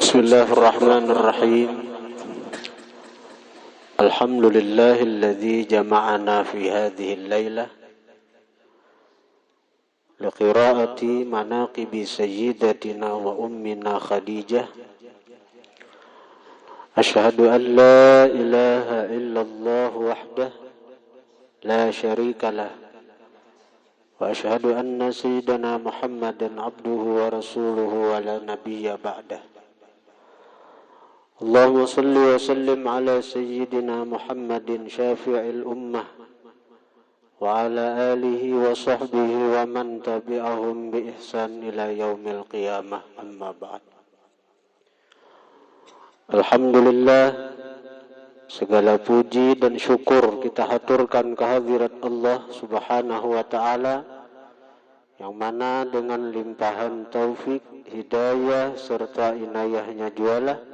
Bismillahirrahmanirrahim. Alhamdulillahilladzi jama'ana fi hadhihi al-lailah liqira'ati manaqibi sayyidatina wa ummina Khadijah. Asyhadu an la ilaha illallah wahdah la syarika lah wa asyhadu anna sayyidana Muhammadan abduhu wa rasuluhu wa la nabiyya ba'dah. Allahumma salli wa sallim ala sayyidina Muhammadin syafi'il ummah wa ala alihi wa sahbihi wa man tabi'ahum bi ihsan ila yaumil qiyamah, amma ba'd. Alhamdulillah, segala puji dan syukur kita haturkan kehadirat Allah subhanahu wa ta'ala, yang mana dengan limpahan taufik, hidayah serta inayahnya jualah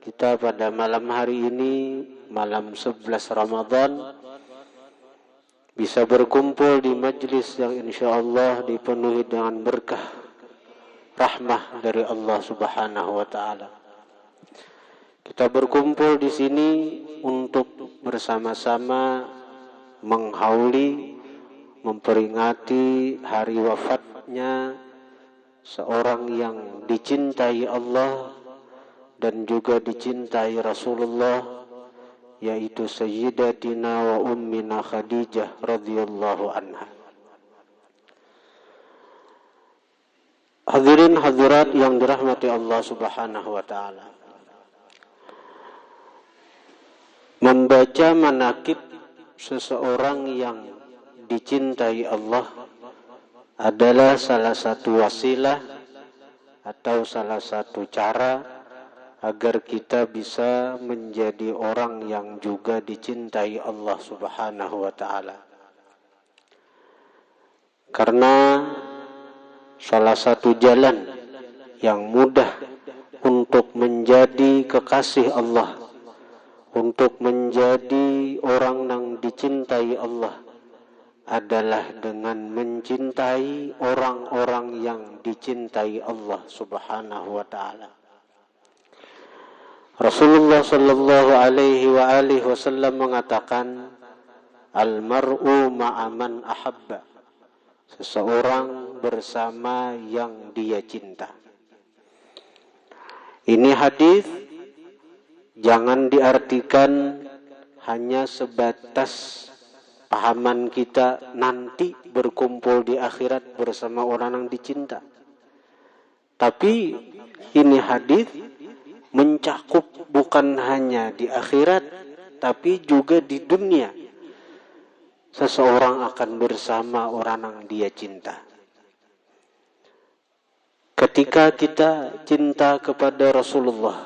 kita pada malam hari ini, malam 11 Ramadan, bisa berkumpul di majlis yang insya Allah dipenuhi dengan berkah rahmah dari Allah subhanahu wa ta'ala. Kita berkumpul di sini untuk bersama-sama menghauli, memperingati hari wafatnya seorang yang dicintai Allah dan juga dicintai Rasulullah, yaitu Sayyidatina wa Ummina Khadijah radhiyallahu anha. Hadirin hadirat yang dirahmati Allah subhanahu wa ta'ala, membaca manaqib seseorang yang dicintai Allah adalah salah satu wasilah atau salah satu cara agar kita bisa menjadi orang yang juga dicintai Allah subhanahu wa ta'ala. Karena salah satu jalan yang mudah untuk menjadi kekasih Allah, untuk menjadi orang yang dicintai Allah, adalah dengan mencintai orang-orang yang dicintai Allah subhanahu wa ta'ala. Rasulullah sallallahu alaihi wa alihi wasallam mengatakan, al-mar'u ma'aman ahabba, seseorang bersama yang dia cinta. Ini hadis jangan diartikan hanya sebatas pahaman kita nanti berkumpul di akhirat bersama orang yang dicinta. Tapi ini hadis mencakup bukan hanya di akhirat, tapi juga di dunia. Seseorang akan bersama orang yang dia cinta. Ketika kita cinta kepada Rasulullah,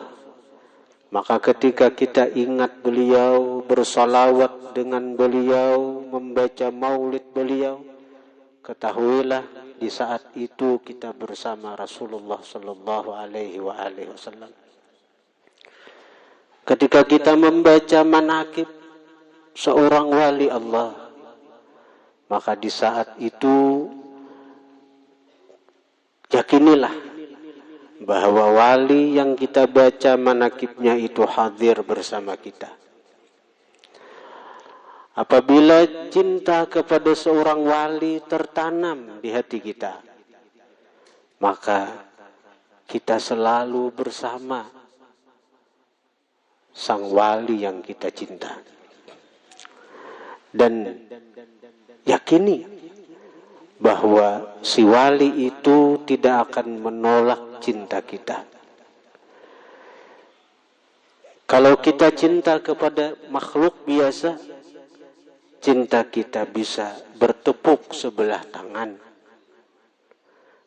maka ketika kita ingat beliau, bersalawat dengan beliau, membaca maulid beliau, ketahuilah di saat itu kita bersama Rasulullah sallallahu alaihi wasallam. Ketika kita membaca manaqib seorang wali Allah, maka di saat itu yakinilah bahwa wali yang kita baca manaqibnya itu hadir bersama kita. Apabila cinta kepada seorang wali tertanam di hati kita, maka kita selalu bersama sang wali yang kita cinta. Dan yakini bahwa si wali itu tidak akan menolak cinta kita. Kalau kita cinta kepada makhluk biasa, cinta kita bisa bertepuk sebelah tangan.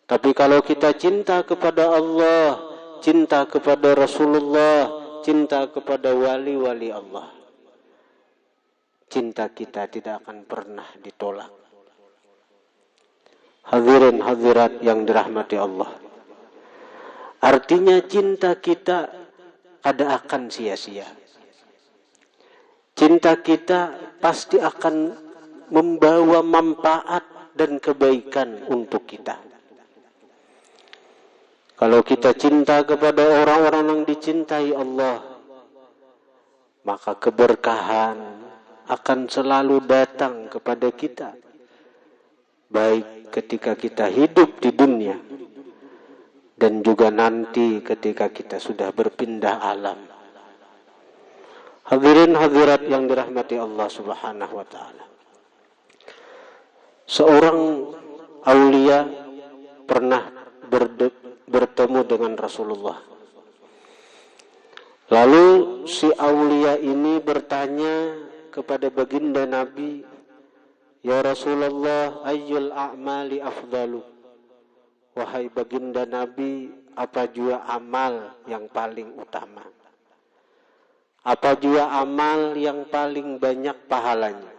Tapi kalau kita cinta kepada Allah, cinta kepada Rasulullah, cinta kepada wali-wali Allah, cinta kita tidak akan pernah ditolak. Hadirin hadirat yang dirahmati Allah, artinya cinta kita ada akan sia-sia. Cinta kita pasti akan membawa manfaat dan kebaikan untuk kita. Kalau kita cinta kepada orang-orang yang dicintai Allah, maka keberkahan akan selalu datang kepada kita, baik ketika kita hidup di dunia dan juga nanti ketika kita sudah berpindah alam. Hadirin hadirat yang dirahmati Allah Subhanahu wa taala. Seorang aulia pernah bertemu dengan Rasulullah. Lalu si aulia ini bertanya kepada baginda Nabi, "Ya Rasulullah, ayyul a'mali afdalu?" Wahai baginda Nabi, apa jua amal yang paling utama? Apa jua amal yang paling banyak pahalanya?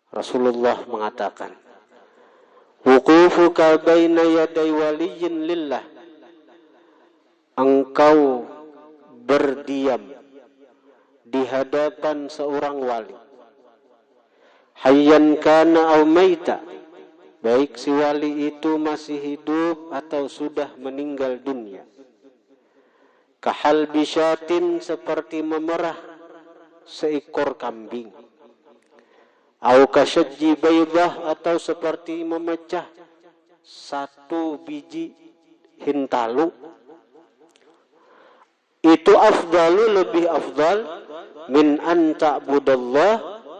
Rasulullah mengatakan, "Wuqufuka baina yaday waliyyin lillah." Engkau berdiam di hadapan seorang wali, hayyan kana aw maita, baik si wali itu masih hidup atau sudah meninggal dunia. Kahal bisyatin, seperti memerah seekor kambing. Au kasyajji baydah, atau seperti memecah satu biji hintalu. Itu afdalu, lebih afdal, min an ta'budallah,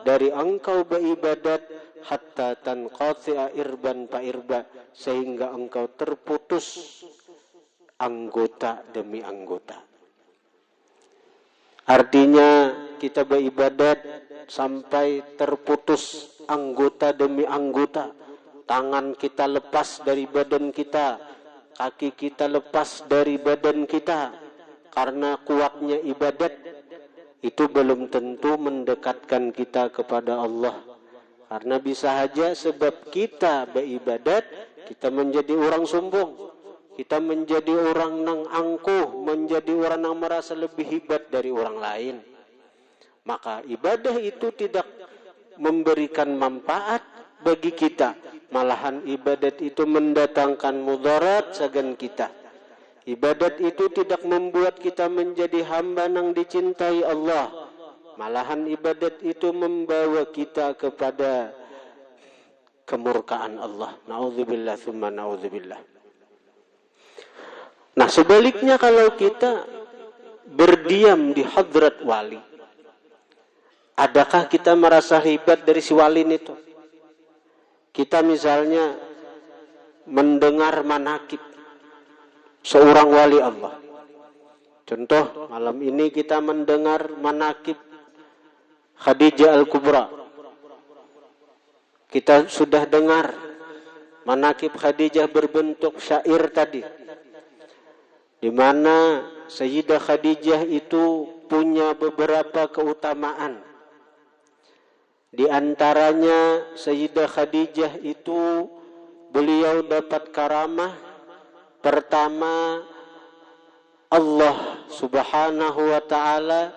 dari engkau beribadat, hatta tanqati'a irban pa irba, sehingga engkau terputus anggota demi anggota. Artinya kita beribadat sampai terputus anggota demi anggota. Tangan kita lepas dari badan kita, kaki kita lepas dari badan kita. Karena kuatnya ibadat, itu belum tentu mendekatkan kita kepada Allah. Karena bisa saja sebab kita beribadat, kita menjadi orang sombong, kita menjadi orang nang angkuh, menjadi orang yang merasa lebih hebat dari orang lain. Maka ibadah itu tidak memberikan manfaat bagi kita, malahan ibadat itu mendatangkan mudarat sagan kita. Ibadat itu tidak membuat kita menjadi hamba yang dicintai Allah, malahan ibadat itu membawa kita kepada kemurkaan Allah. Na'udzubillah tsumma na'udzubillah. Nah, sebaliknya kalau kita berdiam di hadrat wali, adakah kita merasa hebat dari si wali itu? Kita misalnya mendengar manakib seorang wali Allah. Contoh, malam ini kita mendengar manakib Khadijah Al-Kubra. Kita sudah dengar manakib Khadijah berbentuk syair tadi, di mana Sayyidah Khadijah itu punya beberapa keutamaan. Di antaranya Sayyidah Khadijah itu beliau dapat karamah. Pertama, Allah Subhanahu wa ta'ala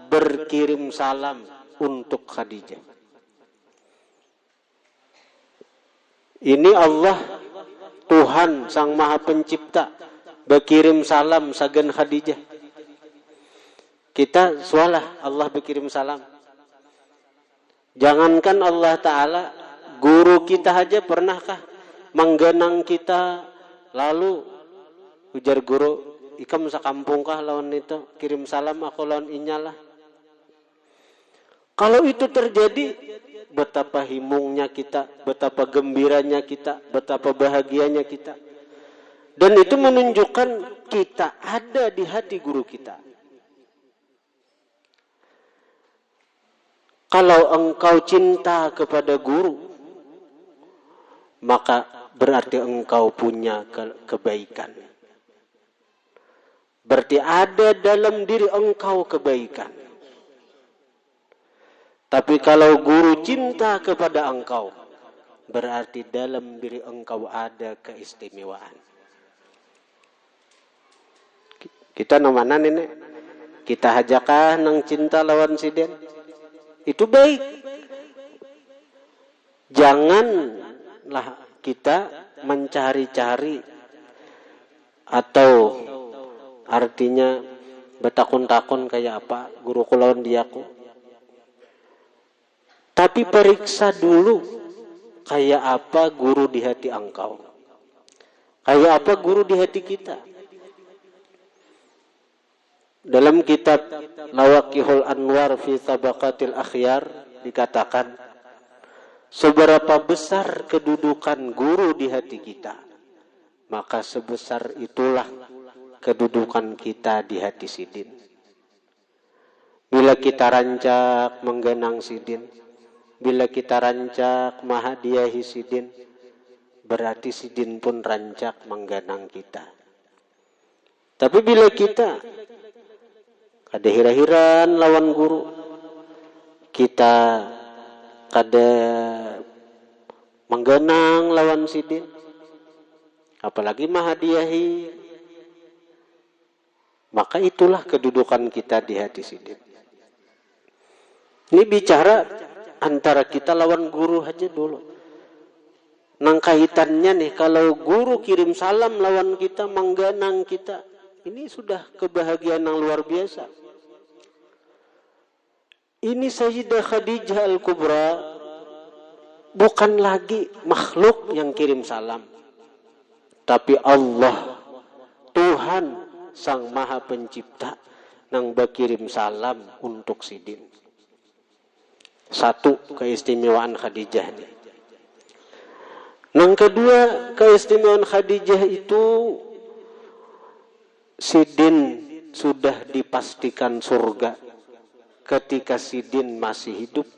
berkirim salam untuk Khadijah. Ini Allah, Tuhan Sang Maha Pencipta, berkirim salam sagan Khadijah. Kita sualah Allah berkirim salam. Jangankan Allah Ta'ala, guru kita aja pernahkah menggenang kita, lalu ujar guru, ikam sakampung kah lawan itu, kirim salam aku lawan inyalah. Kalau itu terjadi, betapa himungnya kita, betapa gembiranya kita, betapa bahagianya kita. Dan itu menunjukkan kita ada di hati guru kita. Kalau engkau cinta kepada guru, maka berarti engkau punya kebaikan. Berarti ada dalam diri engkau kebaikan. Tapi kalau guru cinta kepada engkau, berarti dalam diri engkau ada keistimewaan. Kita namanya ini, kita hajakah nang cinta lawan siden, itu baik. Janganlah kita mencari-cari Atau artinya betakun-takun kayak apa guru kulawan diaku. Tapi periksa dulu kayak apa guru di hati engkau. Kayak apa guru di hati kita. Dalam kitab Lawaqihul Anwar fi Tabaqatil Akhyar dikatakan, seberapa besar kedudukan guru di hati kita, maka sebesar itulah kedudukan kita di hati sidin. Bila kita rancak menggenang sidin, bila kita rancak mahadiyahi sidin, berarti sidin pun rancak menggenang kita. Tapi bila kita kada hira-hiran lawan guru, kita kada menggenang lawan sidin, apalagi mahadiyahi, maka itulah kedudukan kita di hati sidin. Ini bicara antara kita lawan guru aja dulu. Nang kaitannya nih, kalau guru kirim salam lawan kita, menggenang kita, ini sudah kebahagiaan yang luar biasa. Ini Sayyidah Khadijah Al-Kubra bukan lagi makhluk yang kirim salam, tapi Allah, Tuhan Sang Maha Pencipta yang berkirim salam untuk sidin. Satu keistimewaan Khadijah ini. Yang kedua keistimewaan Khadijah itu, sidin sudah dipastikan surga ketika sidin masih hidup.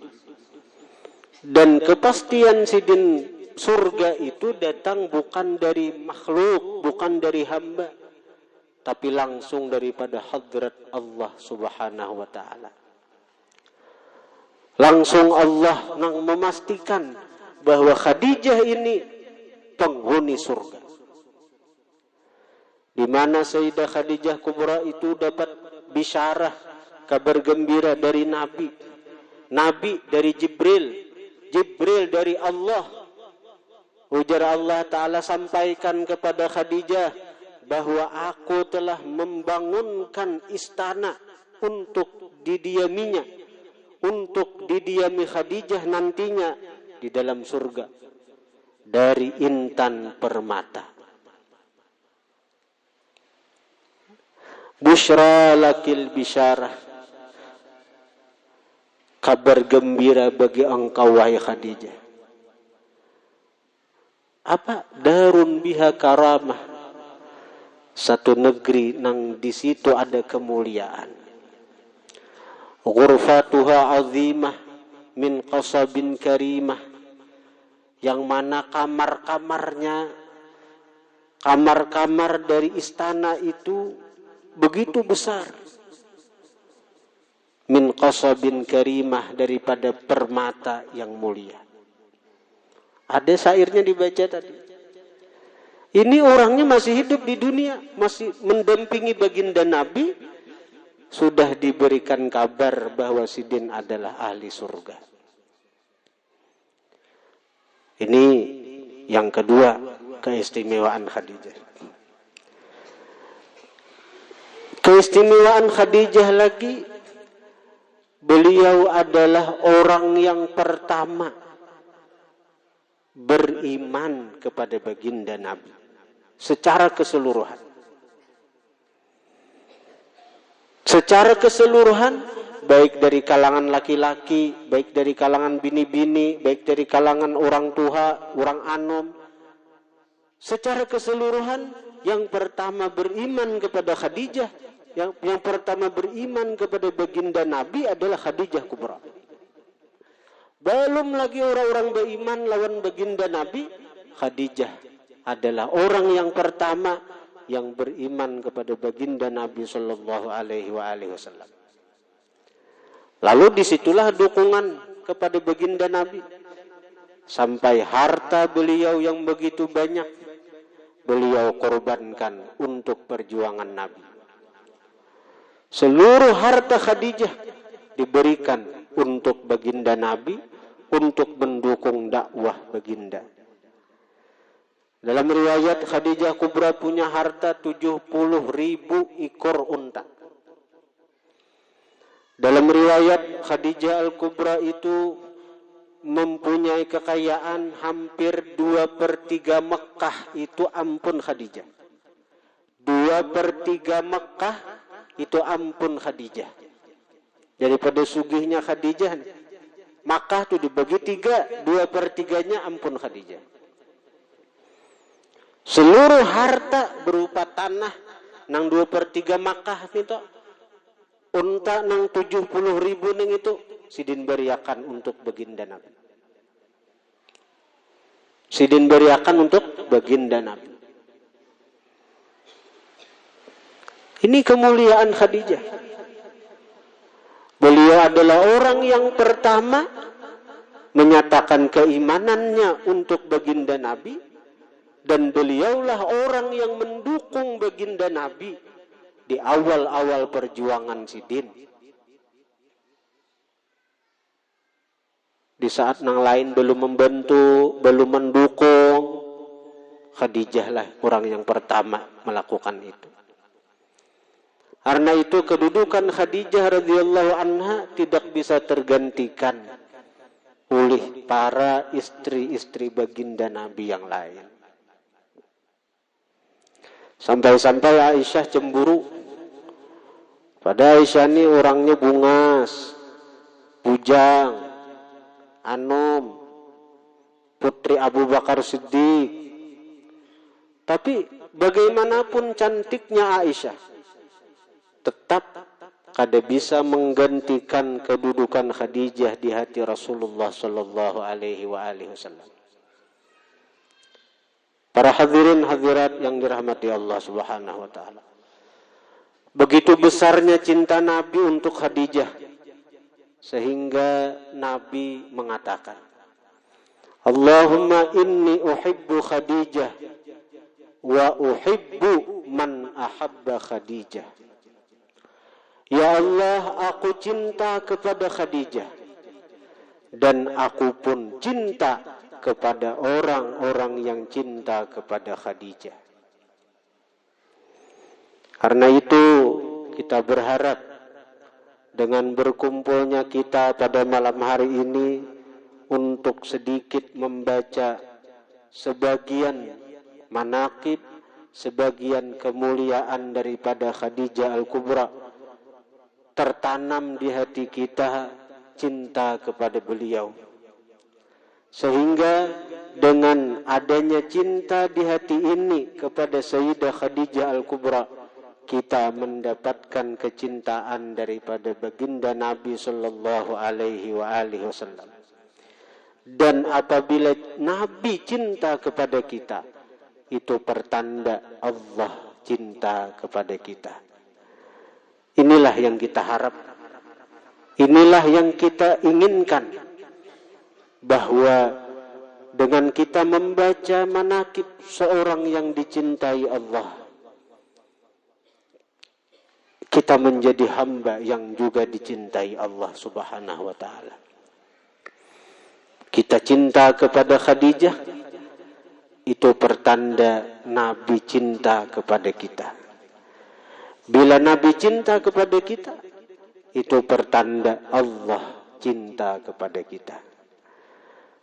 Dan kepastian sidin surga itu datang bukan dari makhluk, bukan dari hamba, tapi langsung daripada hadrat Allah Subhanahu wa ta'ala. Langsung Allah yang memastikan bahwa Khadijah ini penghuni surga. Di mana Sayyidah Khadijah Kubra itu dapat bisyarah, kabar gembira dari Nabi. Nabi dari Jibril. Jibril dari Allah. Ujar Allah Ta'ala sampaikan kepada Khadijah bahwa aku telah membangunkan istana untuk didiaminya. Untuk didiami Khadijah nantinya di dalam surga. Dari intan permata. Busyra lakil bisyarah. Kabar gembira bagi engkau wahai Khadijah. Apa? Darun biha karamah. Satu negeri nang di situ ada kemuliaan. Ghurfatuha azimah min qasabin karimah. Yang mana kamar-kamar dari istana itu begitu besar. Min qasabin karimah, daripada permata yang mulia. Ada syairnya dibaca tadi. Ini orangnya masih hidup di dunia, masih mendampingi baginda Nabi, sudah diberikan kabar bahwa sidin adalah ahli surga. Ini yang kedua keistimewaan Khadijah. Keistimewaan Khadijah lagi, beliau adalah orang yang pertama beriman kepada baginda Nabi secara keseluruhan. Secara keseluruhan, baik dari kalangan laki-laki, baik dari kalangan bini-bini, baik dari kalangan orang tua, orang anom. Secara keseluruhan, yang pertama beriman kepada Khadijah, yang pertama beriman kepada baginda Nabi adalah Khadijah Kubra. Belum lagi orang-orang beriman lawan baginda Nabi, Khadijah adalah orang yang pertama yang beriman kepada baginda Nabi Sallallahu Alaihi Wasallam. Lalu disitulah dukungan kepada baginda Nabi, sampai harta beliau yang begitu banyak beliau korbankan untuk perjuangan Nabi. Seluruh harta Khadijah diberikan untuk baginda Nabi, untuk mendukung dakwah baginda. Dalam riwayat Khadijah Kubra punya harta 70.000 ekor unta. Dalam riwayat Khadijah Al-Kubra itu mempunyai kekayaan hampir 2/3 Mekah, itu ampun Khadijah. 2/3 Mekah itu ampun Khadijah. Daripada sugihnya Khadijah, Makkah itu dibagi 3, 2/3-nya ampun Khadijah. Seluruh harta berupa tanah nang 2/3 Makkah itu, unta nang 70.000 nang itu sidin beriakan untuk baginda Nabi. Sidin beriakan untuk baginda Nabi. Ini kemuliaan Khadijah. Beliau adalah orang yang pertama menyatakan keimanannya untuk baginda Nabi, dan beliaulah orang yang mendukung baginda Nabi di awal-awal perjuangan Sidin. Di saat yang lain belum membantu, belum mendukung, Khadijah lah orang yang pertama melakukan itu. Karena itu kedudukan Khadijah radhiyallahu anha tidak bisa tergantikan oleh para istri-istri baginda Nabi yang lain. Sampai-sampai Aisyah cemburu. Pada Aisyah ini orangnya bungas, bujang, anom, putri Abu Bakar Siddiq. Tapi bagaimanapun cantiknya Aisyah, tetap kada bisa menggantikan kedudukan Khadijah di hati Rasulullah sallallahu alaihi wasallam. Para hadirin hadirat yang dirahmati Allah Subhanahu wa taala. Begitu besarnya cinta Nabi untuk Khadijah sehingga Nabi mengatakan, Allahumma inni uhibbu Khadijah wa uhibbu man ahabba Khadijah. Ya Allah, aku cinta kepada Khadijah dan aku pun cinta kepada orang-orang yang cinta kepada Khadijah. Karena itu kita berharap dengan berkumpulnya kita pada malam hari ini untuk sedikit membaca sebagian manaqib, sebagian kemuliaan daripada Khadijah Al-Kubra, tertanam di hati kita cinta kepada beliau. Sehingga dengan adanya cinta di hati ini kepada Sayyidah Khadijah Al-Kubra, kita mendapatkan kecintaan daripada baginda Nabi sallallahu alaihi wasallam. Dan apabila Nabi cinta kepada kita, itu pertanda Allah cinta kepada kita. Inilah yang kita harap. Inilah yang kita inginkan. Bahwa dengan kita membaca manaqib seorang yang dicintai Allah, kita menjadi hamba yang juga dicintai Allah Subhanahu wa taala. Kita cinta kepada Khadijah, itu pertanda Nabi cinta kepada kita. Bila Nabi cinta kepada kita, itu pertanda Allah cinta kepada kita.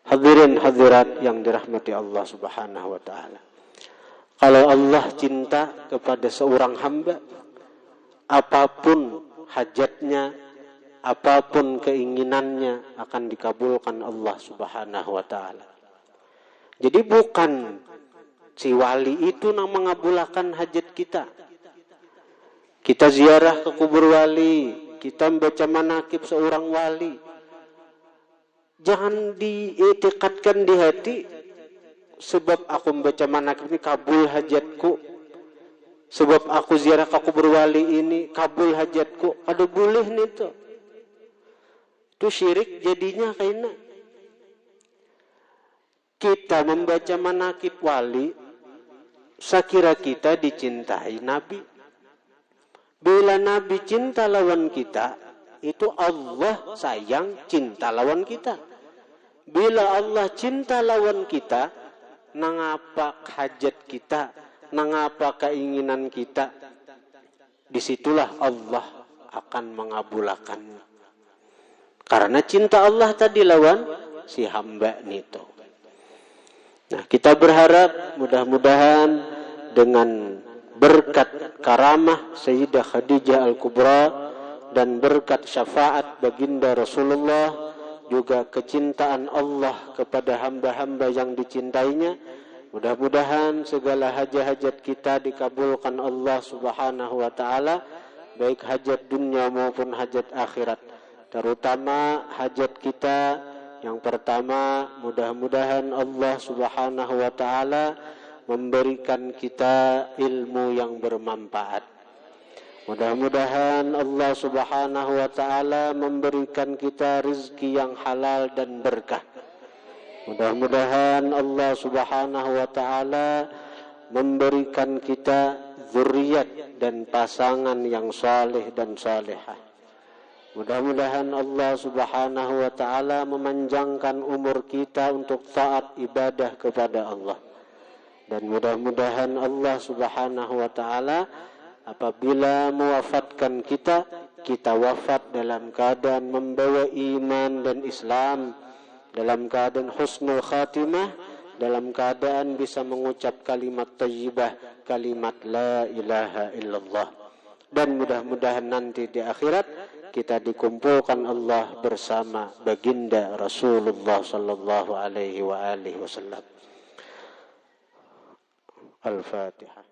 Hadirin hadirat yang dirahmati Allah Subhanahu wa taala. Kalau Allah cinta kepada seorang hamba, apapun hajatnya, apapun keinginannya akan dikabulkan Allah Subhanahu wa taala. Jadi bukan si wali itu yang mengabulkan hajat kita. Kita ziarah ke kubur wali, kita membaca manaqib seorang wali. Jangan diitikadkan di hati, sebab aku membaca manaqib ini kabul hajatku, sebab aku ziarah ke kubur wali ini kabul hajatku. Ada boleh nih tuh. Itu syirik jadinya kayaknya. Kita membaca manaqib wali, sakira kita dicintai Nabi. Bila Nabi cinta lawan kita, itu Allah sayang cinta lawan kita. Bila Allah cinta lawan kita, nangapa hajat kita, nangapa keinginan kita, disitulah Allah akan mengabulkannya. Karena cinta Allah tadi lawan si hamba nito. Nah, kita berharap mudah-mudahan dengan berkat karamah Sayyidah Khadijah Al-Kubra dan berkat syafaat baginda Rasulullah, juga kecintaan Allah kepada hamba-hamba yang dicintainya, mudah-mudahan segala hajat-hajat kita dikabulkan Allah Subhanahu wa taala, baik hajat dunia maupun hajat akhirat. Terutama hajat kita yang pertama, mudah-mudahan Allah Subhanahu wa taala memberikan kita ilmu yang bermanfaat. Mudah-mudahan Allah Subhanahu wa taala memberikan kita rezeki yang halal dan berkah. Mudah-mudahan Allah Subhanahu wa taala memberikan kita zuriat dan pasangan yang saleh dan salehah. Mudah-mudahan Allah Subhanahu wa taala memanjangkan umur kita untuk taat ibadah kepada Allah. Dan mudah-mudahan Allah Subhanahu wa taala apabila mewafatkan kita, kita wafat dalam keadaan membawa iman dan Islam, dalam keadaan husnul khatimah, dalam keadaan bisa mengucap kalimat thayyibah, kalimat la ilaha illallah. Dan mudah-mudahan nanti di akhirat kita dikumpulkan Allah bersama baginda Rasulullah sallallahu alaihi wa alihi wasallam. Al-Fatihah.